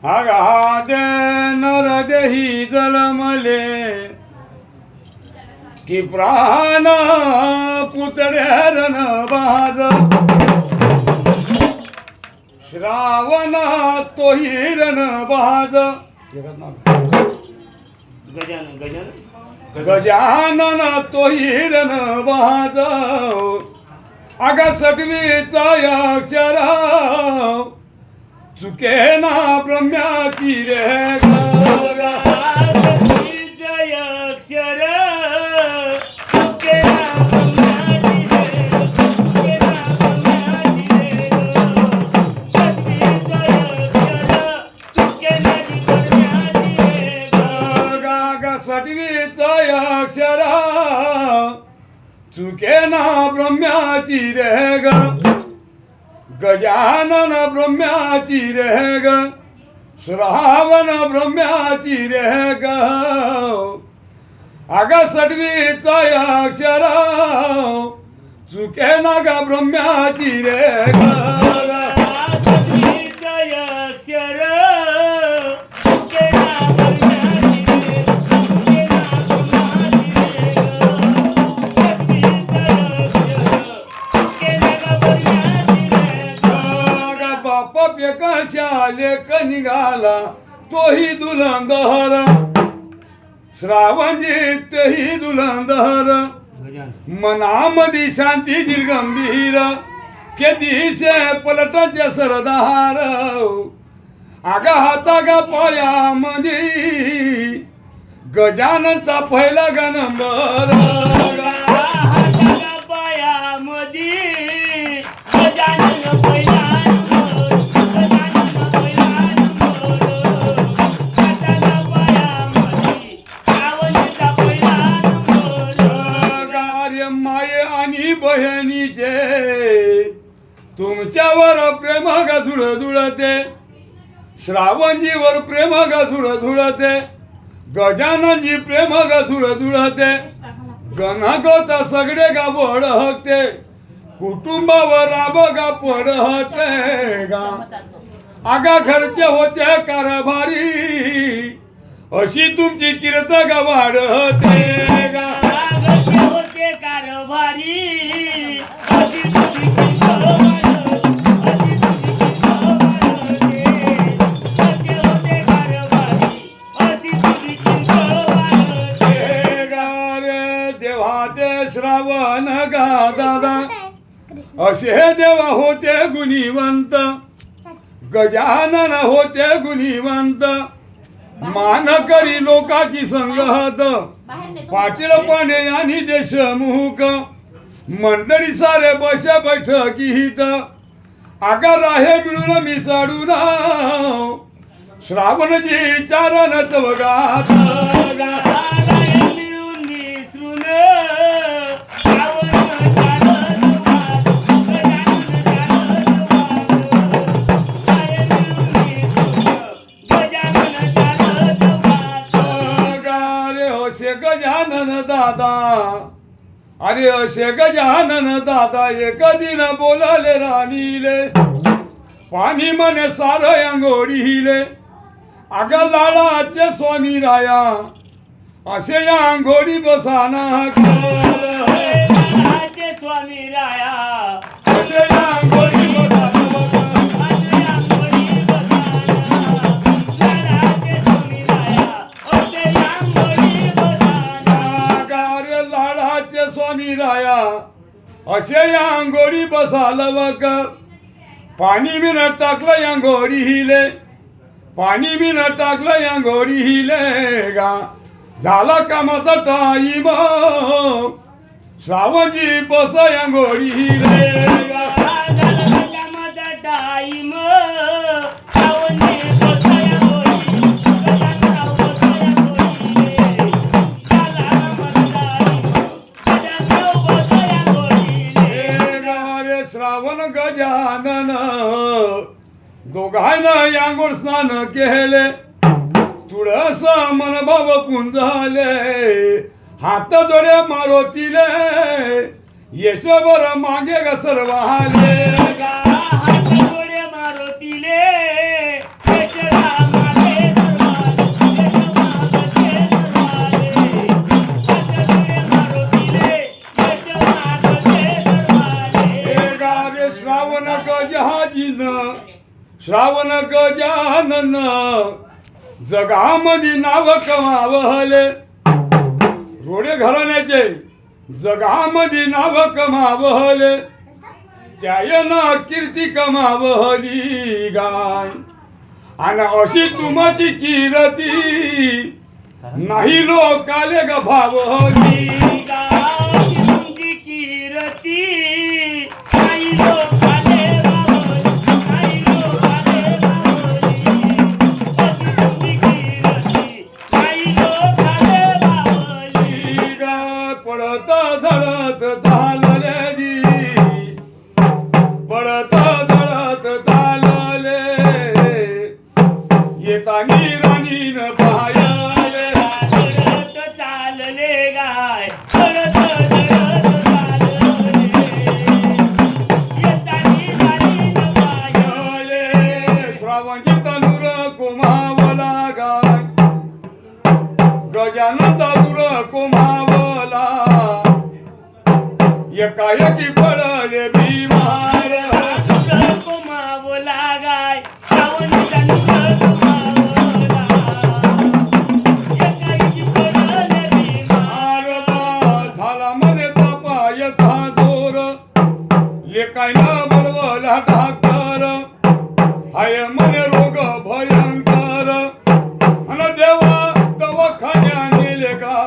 आगादे नरदेही जलमले की प्राण पुतळ्यारन बाज श्रावण तो हिरण बाज गजानन तो हिरण बाज अग सटवीचा अक्षर चुके ना ब्रह्म्याची रे अक्षर चुके ना ब्रह्म्याची रे ग गजानन ब्रह्म्याची रे ग श्रावण ब्रह्म्याची रे ग अग सटवीचा अक्षर चुके ना ग ब्रह्म्याची रे ग लेख निघाला तोही दुलंदर श्रावणजी तेही दुलंदर मनामधी शांती दिलगंभीर के दिसे पलटचे सरदार आगा हाता गा पायामध्ये गजाननचा पहिला गा नंबर बहिणीचे तुमच्यावर प्रेम ग धुळते श्रावणजीवर प्रेम ग धुळते गजाननजी प्रेम ग धुळते गणागोत सगळे गा बळहते कुटुंबावर राब गा पडहते गा आगा घरचे होते कारभारी अशी तुमची कीर्त गा वाढते गा श्रावण गा दादा असे देवा होते गुणीवंत गजानन होते गुणीवंत मान करी लोकाची संगत पाटील पाणे आणि देशमुख मंडळी सारे बस बैठकीत आकार आहे मिळून मिसळून श्रावणजी चारण चवगात गजानन दादा अरे असे गजानन दादा एक दिन बोलाले राणीले पाणी मने सार अंगोडीले अग लाडाचे स्वामी राया असे या अंगोडी बसाना स्वामी राया असे या अंगोडी स्वामी राया असे या अंगोडी बसालव कर पाणी मी न टाकलं या घोडी हिले पाणी मी न टाकलं या घोडी हिले गा झाला कामाचा टाईम श्रावणजी बस या घोडी हिले गा कामाचा टाईम श्रावण गजानन दोघांना यांगोड स्नान केले तुळस मनभाव पुंजले हात जोडे मारोतीले यशवर मागे ग सर्वाले जहाजीन श्रावण गजानन जगामध्ये नाव कमावले रोडे घराण्याचे जगामध्ये नाव कमावले त्यायनं कीर्ती कमावली गाय आणि अशी तुमची कीर्ती नाही लोकाले ग भावली गावाची तुमची कीर्ती काही लोकाले भावली, काही लोकाले भावली. अशी तुमची कीर्ती काही लोकाले भावली. ग पडत झडत चालले जी पडत झडत चालले येतानी राणीन पायाले झडत चालले गाय, झडत झडत चालले. येतानी राणीन पायाले. श्रावणी तनुर कुमावला गाय गजानन तनुर कुमावला एकाएकी पडले भीमार कुमावला गाय, श्रावणी तनुर कुमावला. एकाएकी पडले भीमार. झाला म्हणे तपायचा जोर लेकायला बोलवला डॉक्टर हाय म्हणे रोग भयंकर अन देवा दवाखान्या नेले का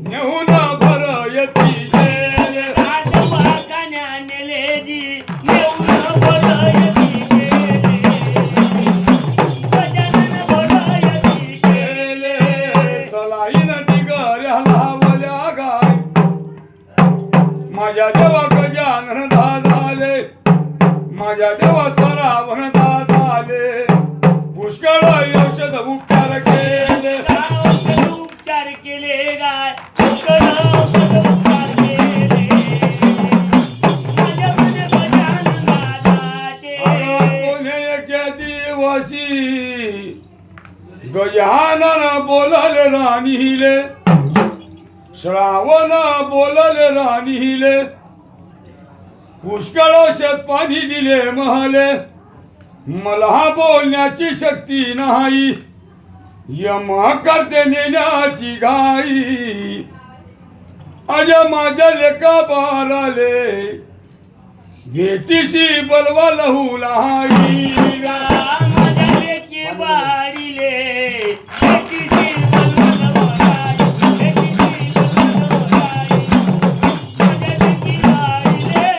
नेहून भर येती गेले दवाखान्या नेले जी, नेऊन बोलयती गेले. गजानन बोलयती गेले. सलाईन डिगऱ्या लावल्या गाय माझ्या देवा गजानन दादाले माझ्या देवा सरावण दादाले पुष्कळ औषध उपचार केले औषध उपचार केले गाय, पुष्कळ औषध उपचार केले. माझ्या मने गजानन दादाचे. कोणे एके दिवशी गजानन बोलले राणीले श्रावण बोलले राणीले पुष्कळ औषध पाणी दिले महले मला बोलण्याची शक्ती नाही यम करते नेण्याची घाई अज माझ्या लेका बाराले भेटीशी बलवा लहू लाई माझ्या लेकी बाळीले, लेकीची बलवलाई, लेकीची बलवलाई. माझ्या लेकी बाळीले,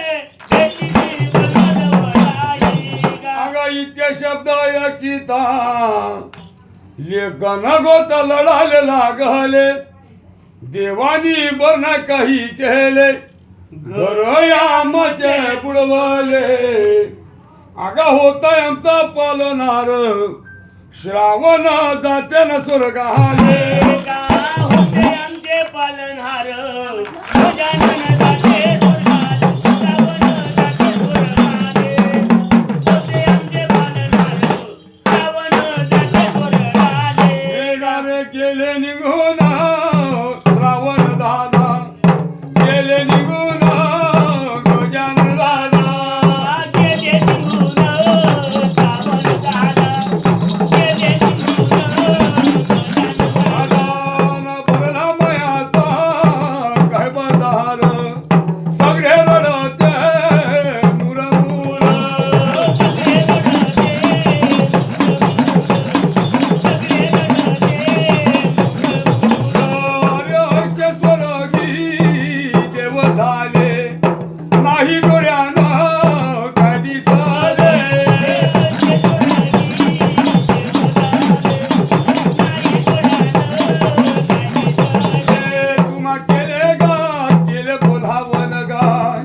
लेकीची बलवलाई. अगं इतके शब्द ऐकिता लेखन गोत लढाले लागले देवानी बरना काही केले घर आमचे बुडवले अगा होता आमचा पालनार श्रावण जाते न स्वर्गाले होते आमचे पालनहार गजानन जाते स्वर्गात, श्रावण जाते स्वर्गाले. होते आमचे पालनहार श्रावण जाते स्वर्गाले. गारे गेले निघून श्रावण दादा गेले निघून गजानन दादा गेले निघून श्रावण दादा, गेले निघून गजानन दादा. दादान भरला मयाचा काय बाजार सगळे रडते मुरमुर सगळे रडते, सगळे रडते. अरे स्वर्गी देव झाले नाही डोळ्यानं काय दिसले तुम्हा केले गा केले बोलावं गाय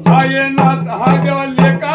हाय नाथ हाय देवा लेका